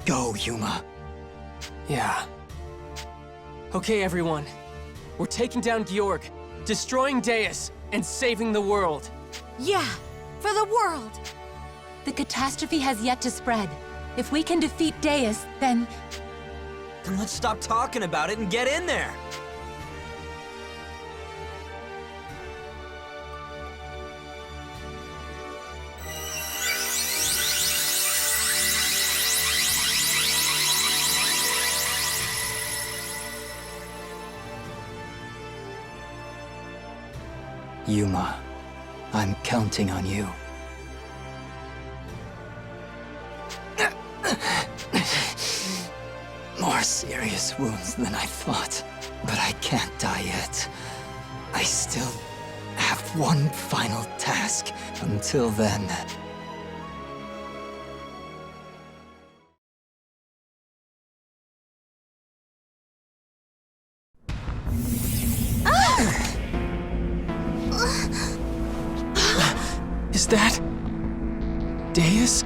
go, Yuma. Yeah. Okay, everyone. We're taking down Georg, destroying Deus, and saving the world. Yeah, for the world. The catastrophe has yet to spread. If we can defeat Deus, then... Then let's stop talking about it and get in there. Yuma, I'm counting on you. More serious wounds than I thought, but I can't die yet. I still have one final task. Until then... Is that... Deus?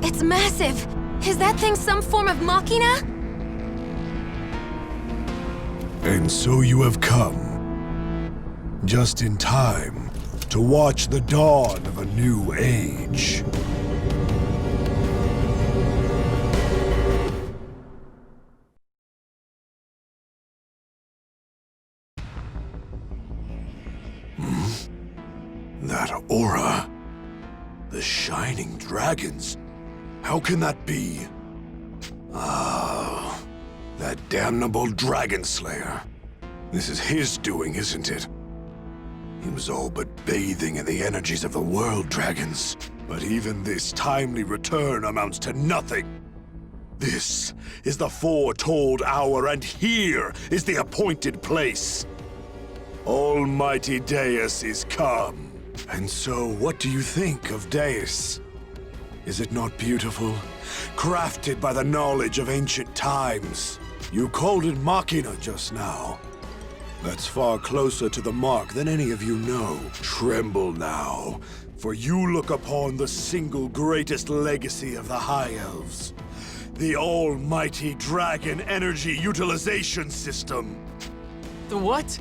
It's massive! Is that thing some form of machina? And so you have come. Just in time to watch the dawn of a new age. That aura. The shining dragons. How can that be? Ah, that damnable dragon slayer. This is his doing, isn't it? He was all but bathing in the energies of the world dragons. But even this timely return amounts to nothing. This is the foretold hour, and here is the appointed place. Almighty Deus is come. And so, what do you think of Deus? Is it not beautiful? Crafted by the knowledge of ancient times. You called it Machina just now. That's far closer to the mark than any of you know. Tremble now, for you look upon the single greatest legacy of the High Elves. The almighty Dragon Energy Utilization System. The what?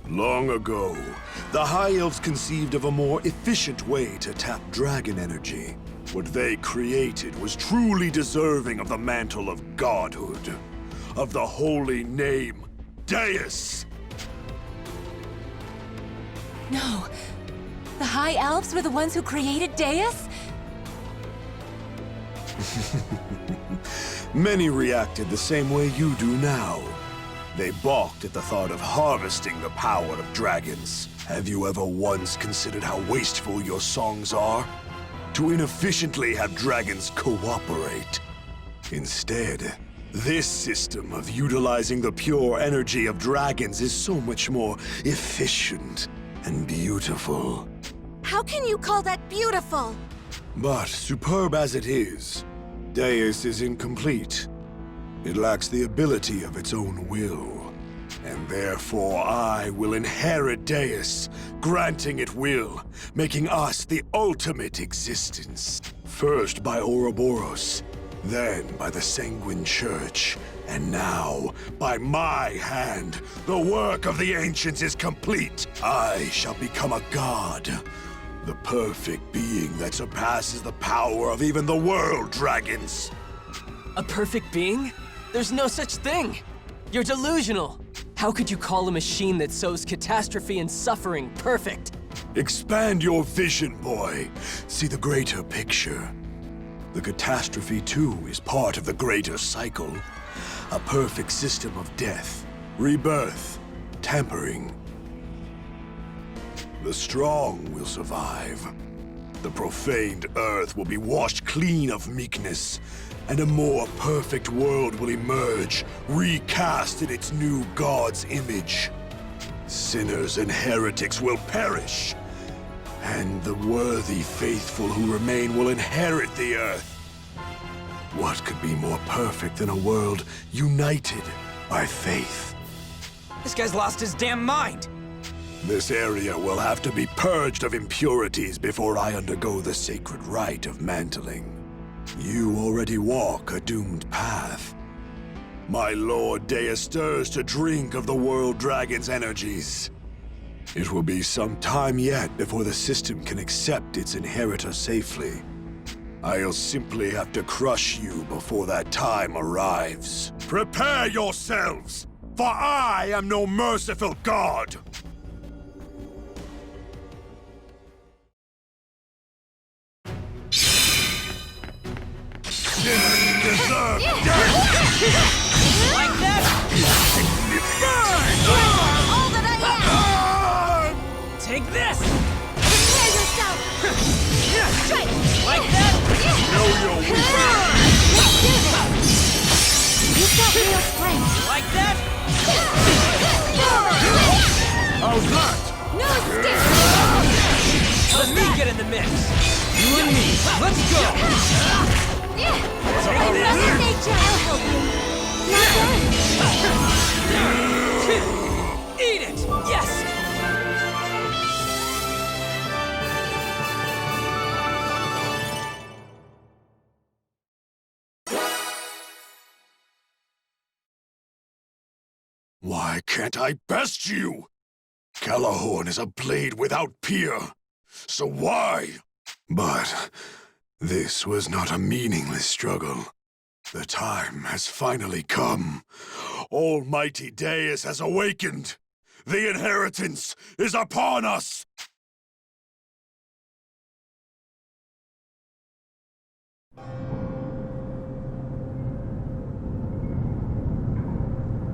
Long ago, the High Elves conceived of a more efficient way to tap dragon energy. What they created was truly deserving of the mantle of godhood, of the holy name, Deus! No. The High Elves were the ones who created Deus? Many reacted the same way you do now. They balked at the thought of harvesting the power of dragons. Have you ever once considered how wasteful your songs are? To inefficiently have dragons cooperate. Instead, this system of utilizing the pure energy of dragons is so much more efficient and beautiful. How can you call that beautiful? But superb as it is, Deus is incomplete. It lacks the ability of its own will. And therefore I will inherit Deus, granting it will, making us the ultimate existence. First by Ouroboros, then by the Sanguine Church, and now, by my hand, the work of the ancients is complete. I shall become a god, the perfect being that surpasses the power of even the world dragons. A perfect being? There's no such thing! You're delusional! How could you call a machine that sows catastrophe and suffering perfect? Expand your vision, boy. See the greater picture. The catastrophe, too, is part of the greater cycle. A perfect system of death, rebirth, tampering. The strong will survive. The profaned earth will be washed clean of meekness, and a more perfect world will emerge, recast in its new god's image. Sinners and heretics will perish, and the worthy faithful who remain will inherit the earth. What could be more perfect than a world united by faith? This guy's lost his damn mind! This area will have to be purged of impurities before I undergo the sacred rite of mantling. You already walk a doomed path. My Lord Deus stirs to drink of the World Dragon's energies. It will be some time yet before the system can accept its inheritor safely. I'll simply have to crush you before that time arrives. Prepare yourselves, for I am no merciful god! Sinners deserve death! Like that? All that I am! Take this! Prepare yourself! Strike! Like that? Know your weakness! Let's do this! You've got real strength! Like that? How's that? No escape! Let me get in the mix! You and me, let's go! Take this! Nature, I'll help you! Not Eat it! Yes! Why can't I best you? Calahorn is a blade without peer, so why? But this was not a meaningless struggle. The time has finally come. Almighty Deus has awakened. The inheritance is upon us!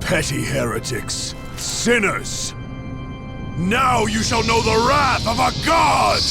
Petty heretics, sinners! Now you shall know the wrath of a god!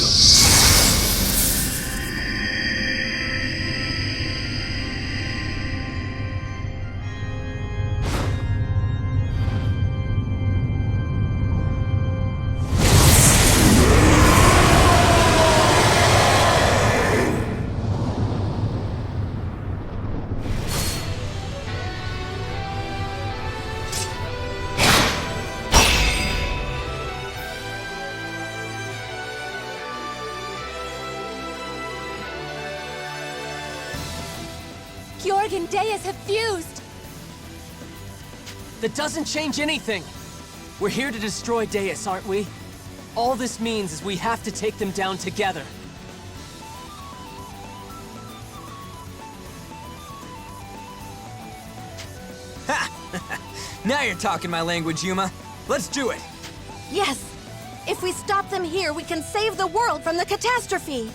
Georg and Deus have fused! That doesn't change anything! We're here to destroy Deus, aren't we? All this means is we have to take them down together. Now you're talking my language, Yuma. Let's do it! Yes! If we stop them here, we can save the world from the catastrophe!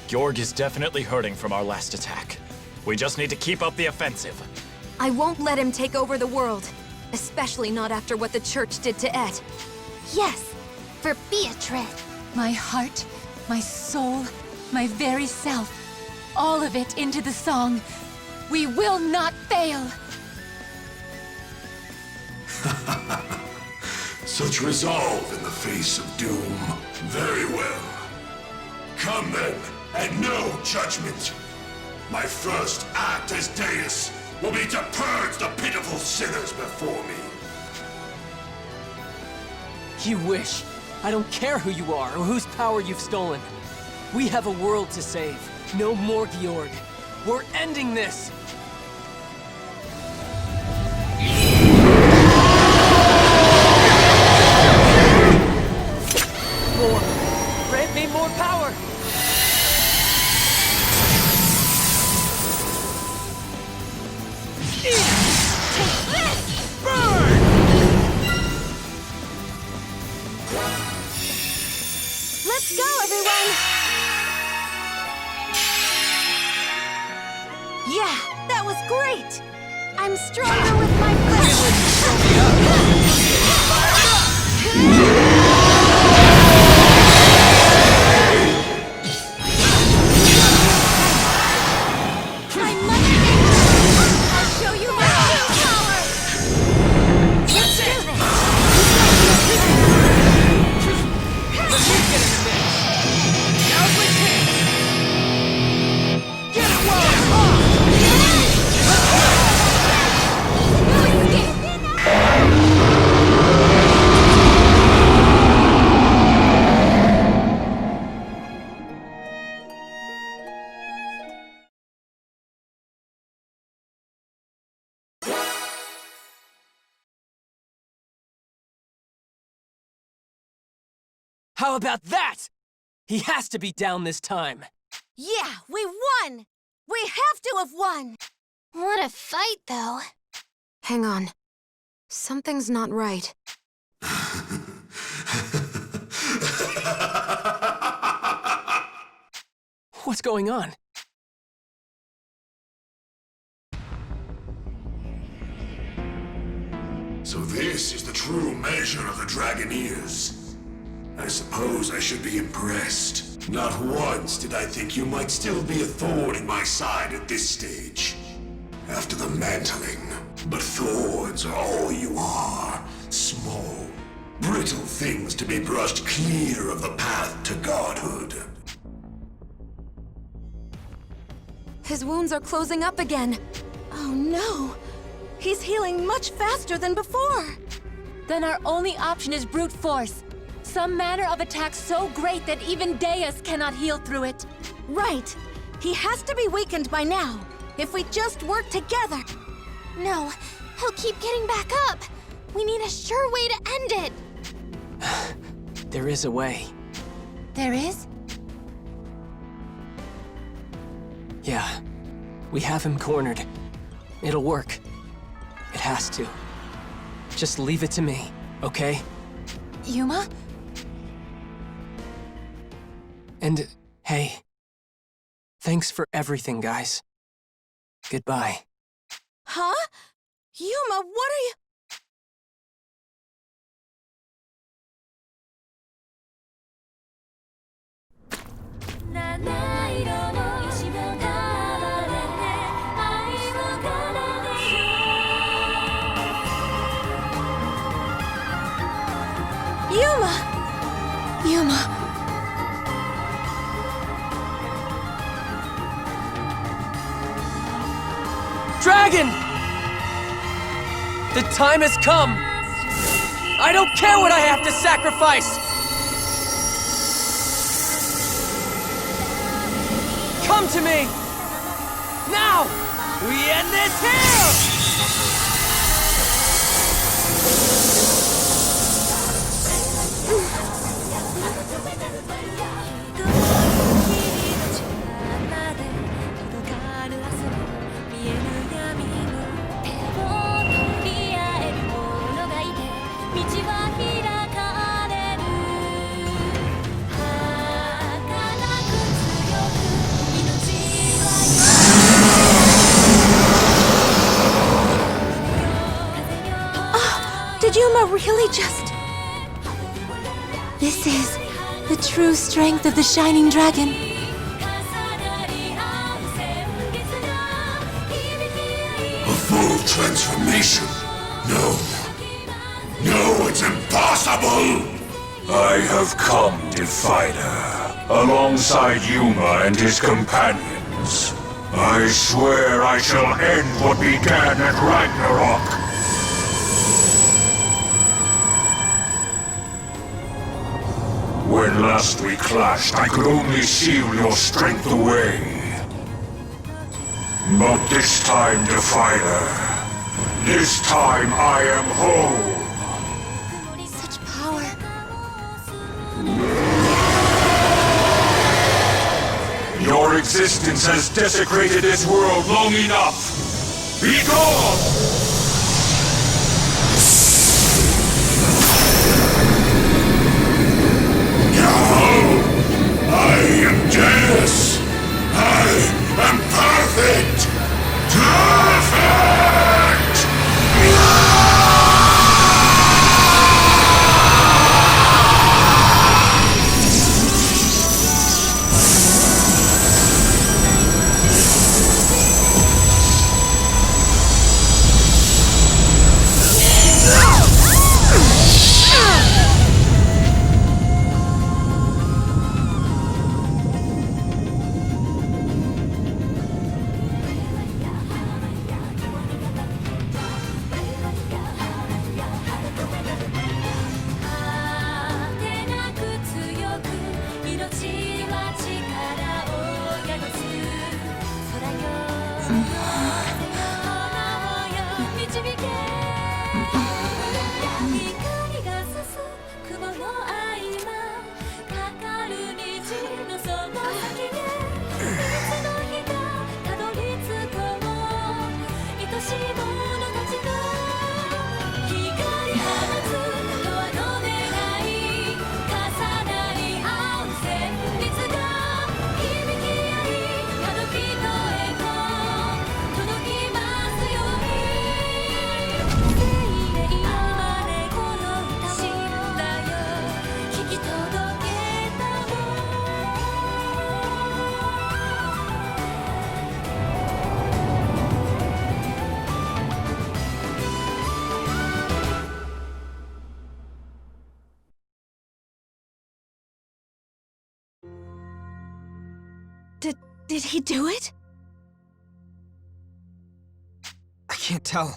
Georg is definitely hurting from our last attack. We just need to keep up the offensive. I won't let him take over the world. Especially not after what the Church did to Ed. Yes, for Beatrice. My heart, my soul, my very self. All of it into the song. We will not fail! Such resolve in the face of doom. Very well. Come then, and no judgment. My first act as Deus will be to purge the pitiful sinners before me. You wish. I don't care who you are or whose power you've stolen. We have a world to save. No more Georg. We're ending this! More! Grant me more power! Let's go, everyone! Yeah, that was great! I'm stronger with my I'm much bigger! I'll show you my true power! Let's do this! Let me get in the mix! Now's my chance! Get it while it's hot! No escape! How about that? He has to be down this time. Yeah, we won! We have to have won! What a fight, though. Hang on. Something's not right. What's going on? So this is the true measure of the Dragoneers. I suppose I should be impressed. Not once did I think you might still be a thorn in my side at this stage. After the mantling. But thorns are all you are. Small, brittle things to be brushed clear of the path to godhood. His wounds are closing up again. Oh no! He's healing much faster than before! Then our only option is brute force. Some manner of attack so great that even Deus cannot heal through it. Right! He has to be weakened by now, if we just work together! No, he'll keep getting back up! We need a sure way to end it! There is a way. There is? Yeah. We have him cornered. It'll work. It has to. Just leave it to me, okay? Yuma? And, hey. Thanks for everything, guys. Goodbye. Huh? Yuma, what are you— Yuma! Yuma. Dragon! The time has come! I don't care what I have to sacrifice! Come to me! Now! We end this here! Did Yuma really just— This is the true strength of the Shining Dragon. A full transformation? No. No, it's impossible! I have come, Defider, alongside Yuma and his companions. I swear I shall end what began at Ragnarok. When last we clashed, I could only seal your strength away. But this time, Defider, this time I am whole. Such power. Your existence has desecrated this world long enough. Be gone! I am Deus! I am perfect! Perfect! Did he do it? I can't tell.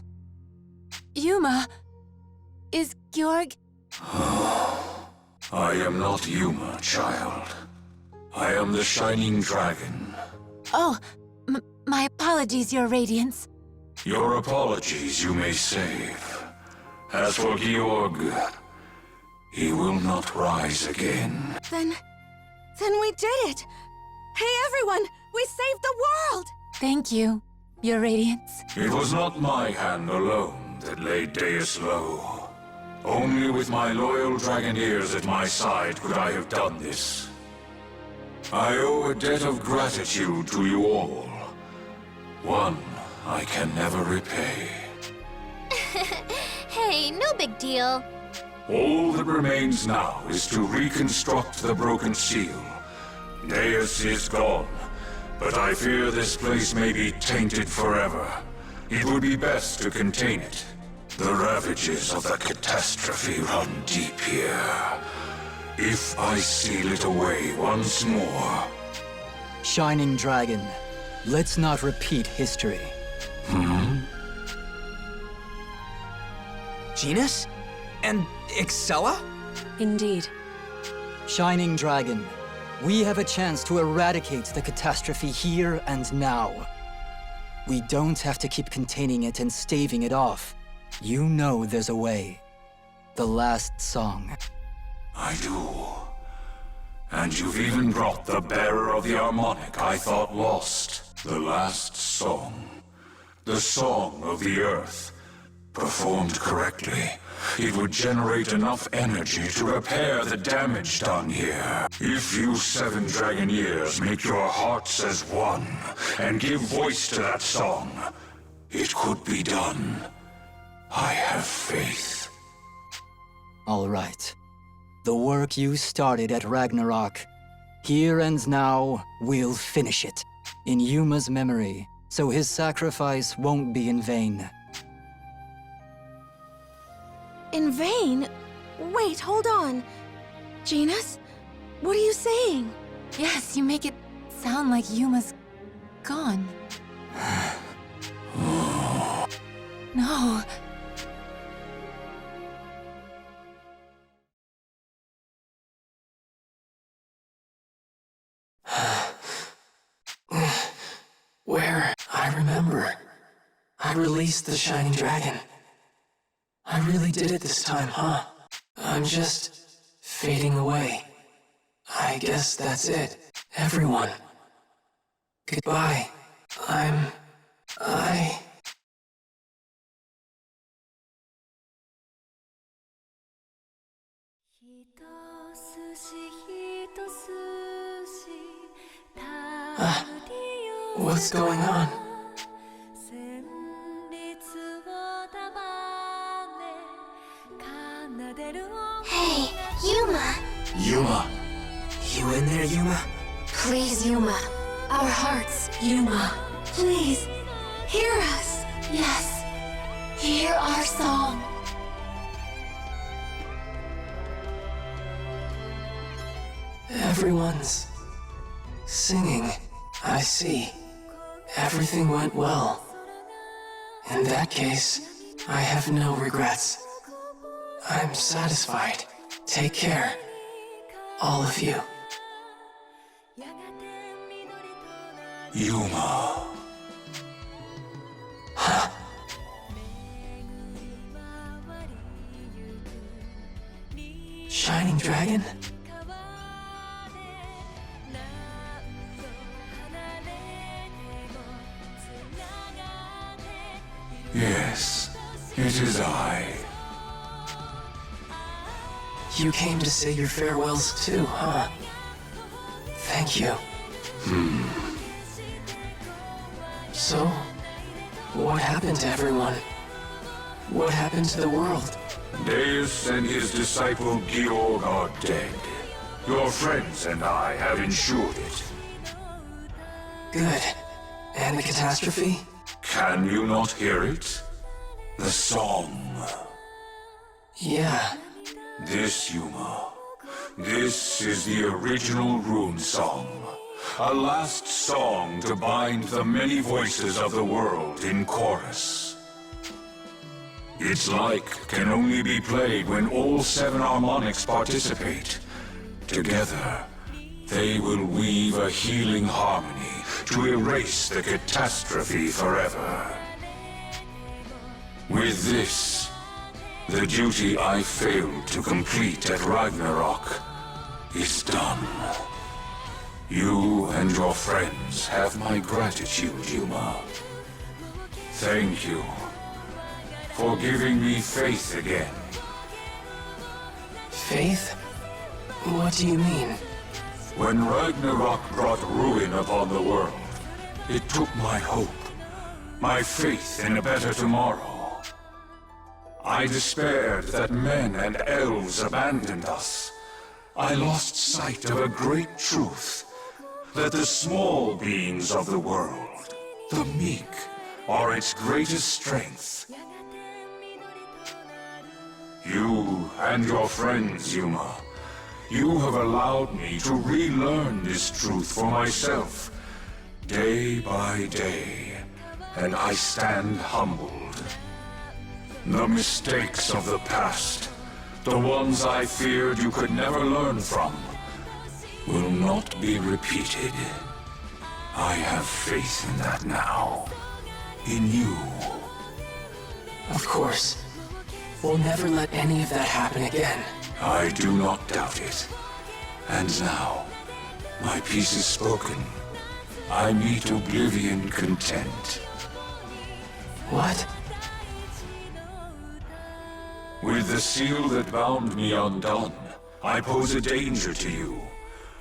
Yuma, is Georg... I am not Yuma, child. I am the Shining Dragon. Oh, my apologies, Your Radiance. Your apologies you may save. As for Georg, he will not rise again. Then we did it! Hey everyone! We saved the world! Thank you, Your Radiance. It was not my hand alone that laid Deus low. Only with my loyal Dragoneers at my side could I have done this. I owe a debt of gratitude to you all. One I can never repay. Hey, no big deal. All that remains now is to reconstruct the broken seal. Deus is gone, but I fear this place may be tainted forever. It would be best to contain it. The ravages of the catastrophe run deep here. If I seal it away once more... Shining Dragon, let's not repeat history. Genus? And Excella? Indeed. Shining Dragon, we have a chance to eradicate the catastrophe here and now. We don't have to keep containing it and staving it off. You know there's a way. The last song. I do. And you've even brought the bearer of the harmonic I thought lost. The last song. The song of the earth. Performed correctly, it would generate enough energy to repair the damage done here. If you 7 Dragoneers make your hearts as one, and give voice to that song, it could be done. I have faith. All right. The work you started at Ragnarok. Here and now, we'll finish it. In Yuma's memory, so his sacrifice won't be in vain. In vain? Wait, hold on. Janus? What are you saying? Yes, you make it sound like Yuma's gone. No. Where? I remember. I released the Shining Dragon. I really did it this time, huh? I'm just fading away. I guess that's it. Everyone. Goodbye. I... What's going on? Hey, Yuma! Yuma. You in there, Yuma? Please, Yuma. Our hearts, Yuma. Please, hear us. Yes. Hear our song. Everyone's singing. I see. Everything went well. In that case, I have no regrets. I'm satisfied. Take care. All of you. Yuma. Shining Dragon? Yes, it is I. You came to say your farewells too, huh? Thank you. So, what happened to everyone? What happened to the world? Deus and his disciple Georg are dead. Your friends and I have ensured it. Good. And the catastrophe? Can you not hear it? The song. Yeah. This, Yuma. This is the original rune song. a last song to bind the many voices of the world in chorus. Its like can only be played when all 7 harmonics participate. Together, they will weave a healing harmony to erase the catastrophe forever. With this, the duty I failed to complete at Ragnarok is done. You and your friends have my gratitude, Yuma. Thank you for giving me faith again. Faith? What do you mean? When Ragnarok brought ruin upon the world, it took my hope, my faith in a better tomorrow. I despaired that men and elves abandoned us. I lost sight of a great truth, that the small beings of the world, the meek, are its greatest strength. You and your friends, Yuma, you have allowed me to relearn this truth for myself, day by day, and I stand humbled. The mistakes of the past, the ones I feared you could never learn from, will not be repeated. I have faith in that now. In you. Of course. We'll never let any of that happen again. I do not doubt it. And now, my peace is spoken. I meet oblivion content. What? With the seal that bound me undone, I pose a danger to you.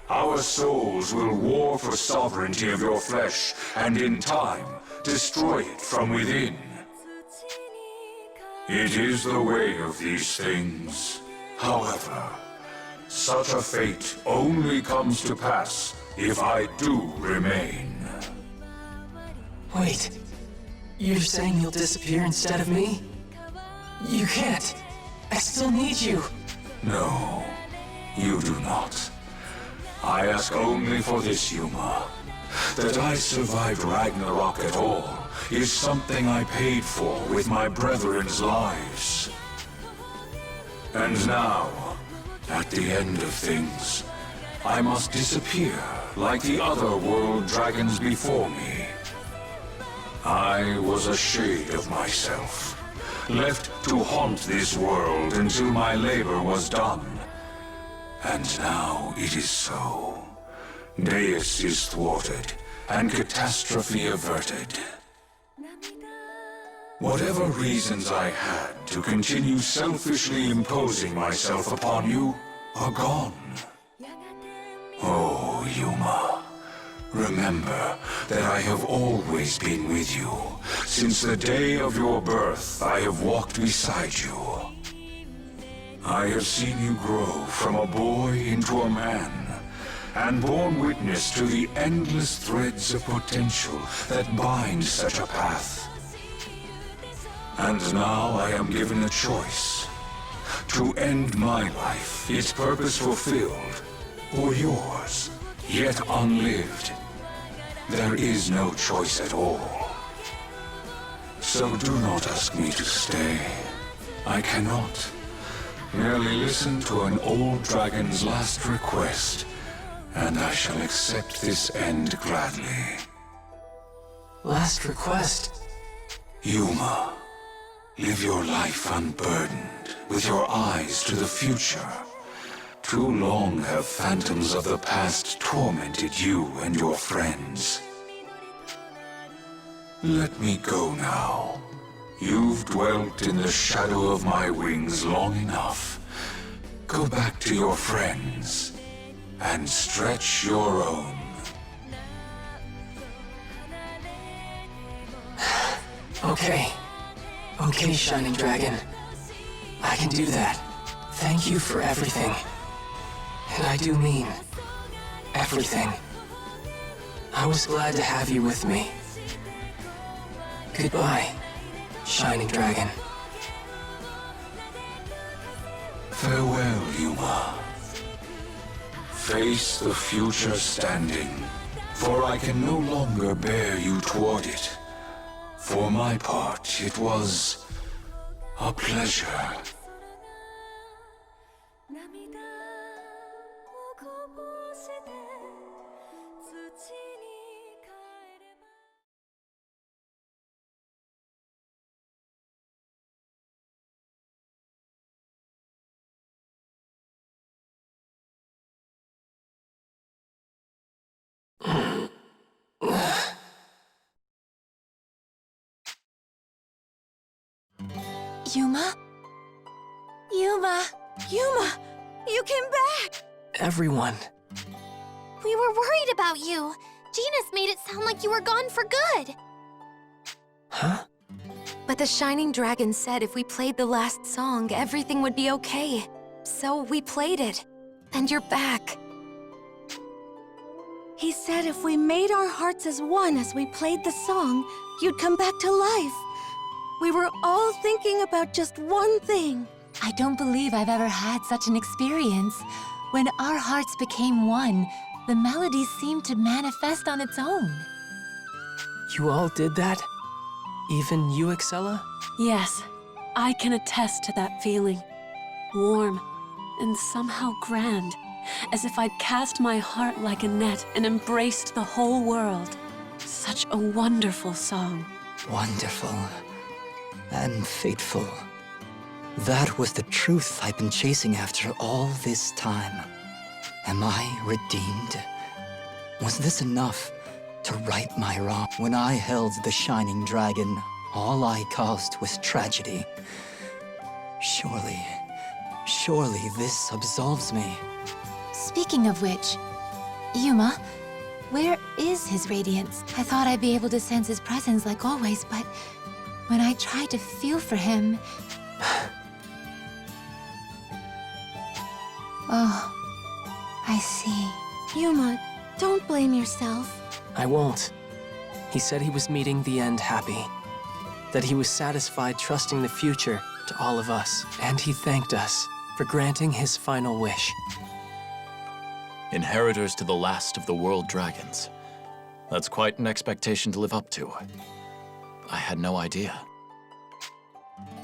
Our souls will war for sovereignty of your flesh, and in time, destroy it from within. It is the way of these things. However, such a fate only comes to pass if I do remain. Wait. You're saying you'll disappear instead of me? You can't. I still need you. No, you do not. I ask only for this, Yuma. That I survived Ragnarok at all is something I paid for with my brethren's lives. And now, at the end of things, I must disappear like the other world dragons before me. I was a shade of myself, left to haunt this world until my labor was done. And now it is so. Deus is thwarted, and catastrophe averted. Whatever reasons I had to continue selfishly imposing myself upon you are gone. Oh, Yuma, remember that I have always been with you. Since the day of your birth, I have walked beside you. I have seen you grow from a boy into a man, and borne witness to the endless threads of potential that bind such a path. And now I am given a choice. To end my life, its purpose fulfilled, or yours, yet unlived. There is no choice at all. So do not ask me to stay. I cannot. Merely listen to an old dragon's last request, and I shall accept this end gladly. Last request? Yuma, live your life unburdened, with your eyes to the future. Too long have phantoms of the past tormented you and your friends. Let me go now. You've dwelt in the shadow of my wings long enough. Go back to your friends and stretch your own. Okay. Okay, Shining Dragon. I can do that. Thank you for everything. And I do mean everything. I was glad to have you with me. Goodbye, Shining Dragon. Farewell, Yuma. Face the future standing, for I can no longer bear you toward it. For my part, it was a pleasure. Yuma? Yuma! Yuma! You came back! Everyone. We were worried about you. Genus made it sound like you were gone for good. Huh? But the Shining Dragon said if we played the last song, everything would be okay. So we played it. And you're back. He said if we made our hearts as one as we played the song, you'd come back to life. We were all thinking about just one thing. I don't believe I've ever had such an experience. When our hearts became one, the melody seemed to manifest on its own. You all did that? Even you, Excella? Yes, I can attest to that feeling. Warm and somehow grand, as if I'd cast my heart like a net and embraced the whole world. Such a wonderful song. Wonderful. And fateful. That was the truth I've been chasing after all this time. Am I redeemed? Was this enough to right my wrong? When I held the Shining Dragon, all I caused was tragedy. Surely this absolves me. Speaking of which, Yuma, where is his radiance? I thought I'd be able to sense his presence like always, but when I tried to feel for him... Oh, I see. Yuma, don't blame yourself. I won't. He said he was meeting the end happy. That he was satisfied trusting the future to all of us. And he thanked us for granting his final wish. Inheritors to the last of the world dragons. That's quite an expectation to live up to. I had no idea.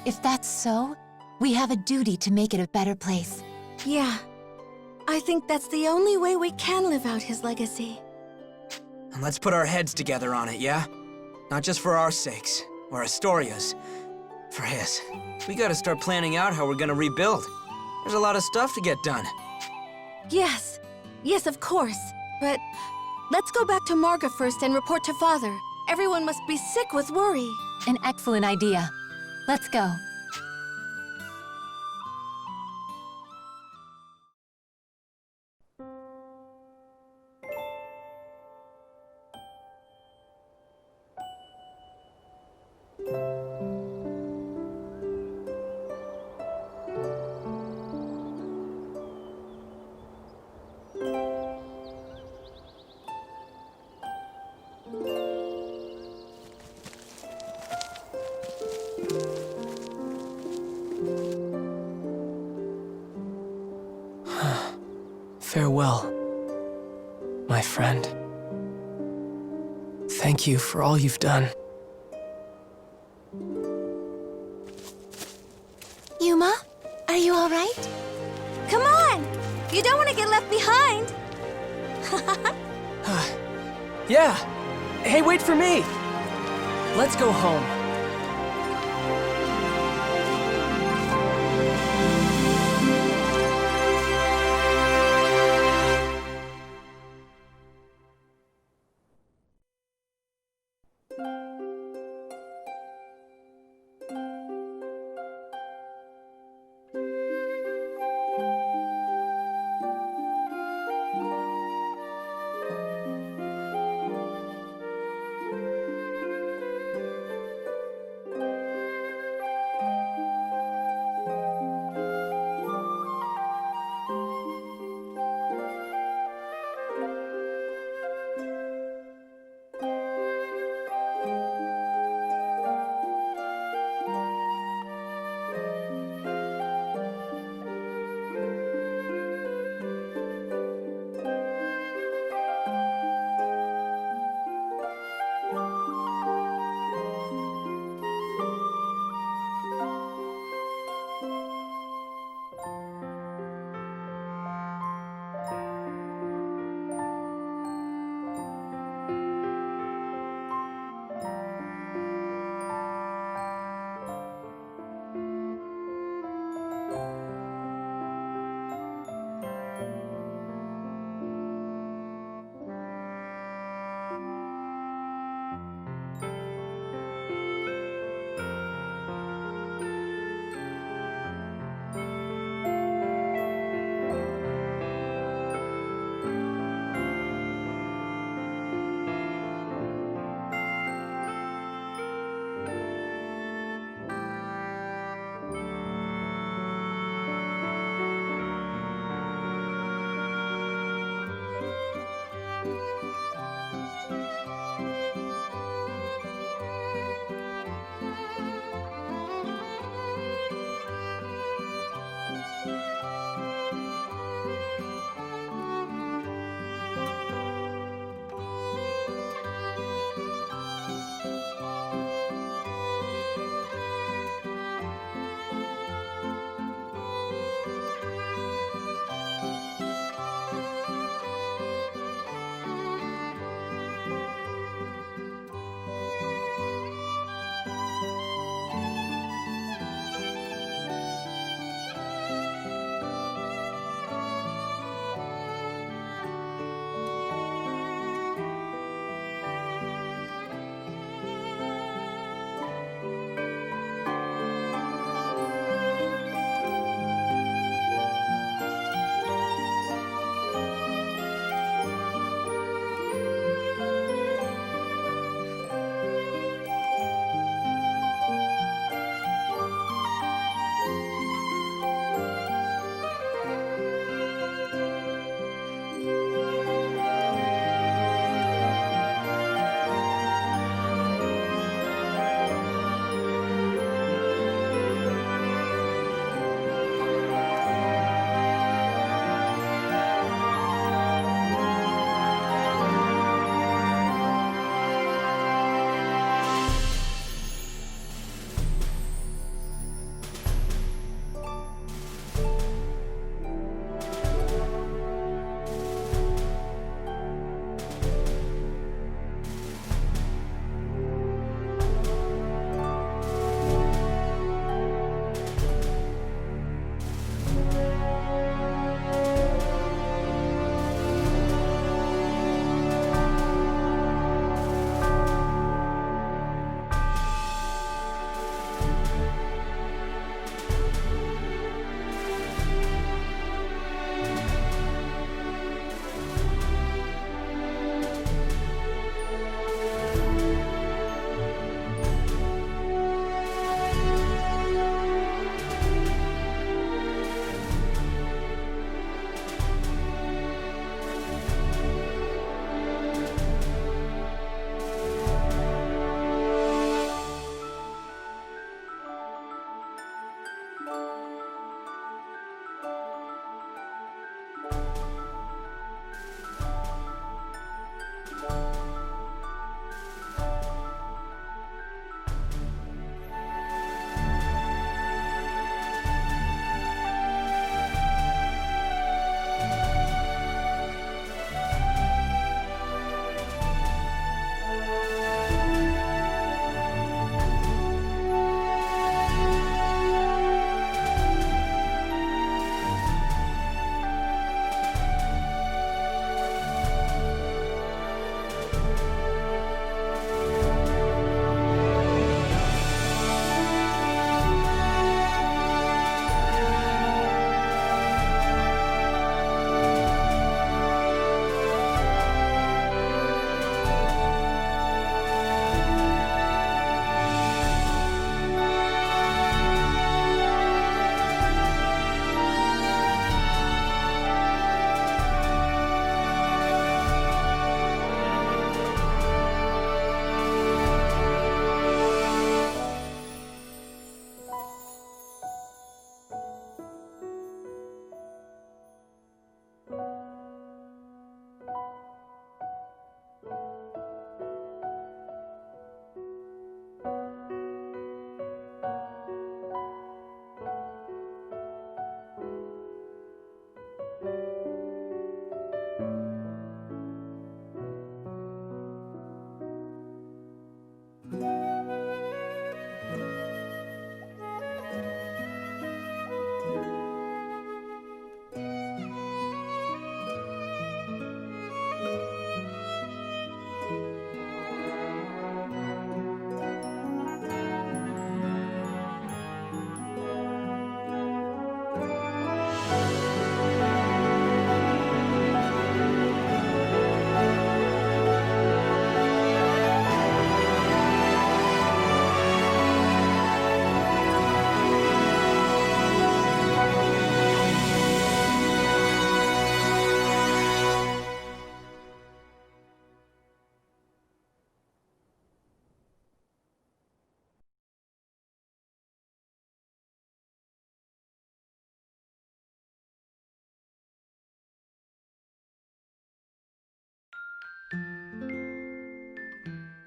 If that's so, we have a duty to make it a better place. Yeah. I think that's the only way we can live out his legacy. And let's put our heads together on it, yeah? Not just for our sakes, or Astoria's. For his. We gotta start planning out how we're gonna rebuild. There's a lot of stuff to get done. Yes. Yes, of course. But let's go back to Marga first and report to Father. Everyone must be sick with worry. An excellent idea. Let's go. Farewell, my friend. Thank you for all you've done. Yuma, are you all right? Come on! You don't want to get left behind! Yeah! Hey, wait for me! Let's go home.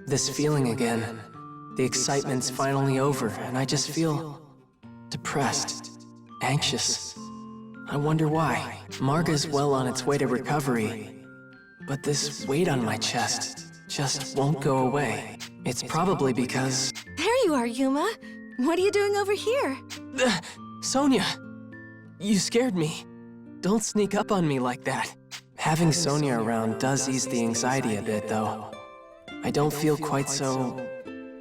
this feeling again. The excitement's finally over, and I just feel depressed, anxious. I wonder why. Marga's well on its way to recovery, but this weight on my chest just won't go away. It's probably because... There you are, Yuma. What are you doing over here? Sonia! You scared me. Don't sneak up on me like that. Having Sonia around does ease the anxiety a bit, though. I don't feel quite so...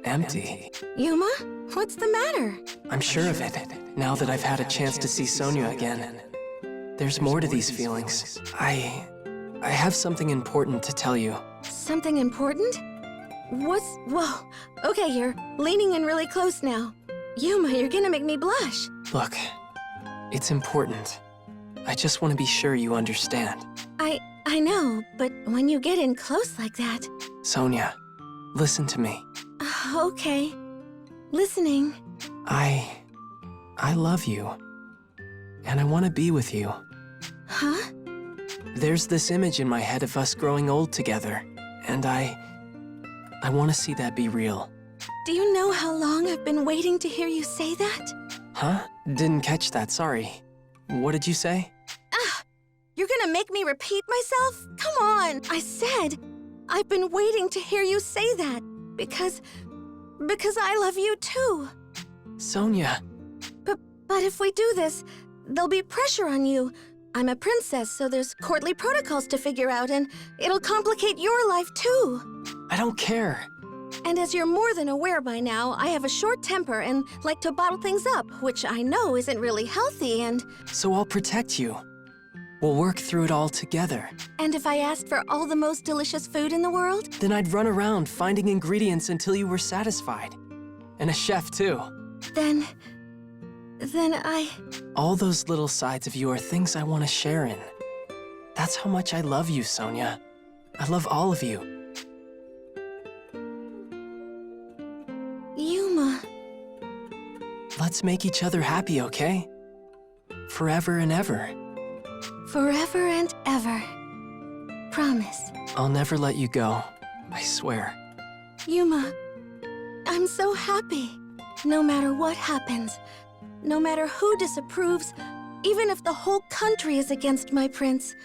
empty. Yuma? What's the matter? I'm sure of it, now that I've had a chance to see Sonia again. There's more to these feelings. I have something important to tell you. Something important? Whoa. Okay, you're leaning in really close now. Yuma, you're gonna make me blush. Look, it's important. I just want to be sure you understand. I know, but when you get in close like that... Sonia, listen to me. Okay. Listening. I love you. And I want to be with you. Huh? There's this image in my head of us growing old together, and I want to see that be real. Do you know how long I've been waiting to hear you say that? Huh? Didn't catch that, sorry. What did you say? You're gonna make me repeat myself? Come on! I said, I've been waiting to hear you say that, because I love you too. Sonia. But if we do this, there'll be pressure on you. I'm a princess, so there's courtly protocols to figure out, and it'll complicate your life too. I don't care. And as you're more than aware by now, I have a short temper and like to bottle things up, which I know isn't really healthy, and... So I'll protect you. We'll work through it all together. And if I asked for all the most delicious food in the world? Then I'd run around finding ingredients until you were satisfied. And a chef, too. Then I... All those little sides of you are things I want to share in. That's how much I love you, Sonia. I love all of you. Yuma... Let's make each other happy, okay? Forever and ever. Forever and ever. Promise. I'll never let you go. I swear. Yuma, I'm so happy. No matter what happens, no matter who disapproves, even if the whole country is against my prince,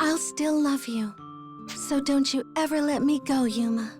I'll still love you. So don't you ever let me go, Yuma.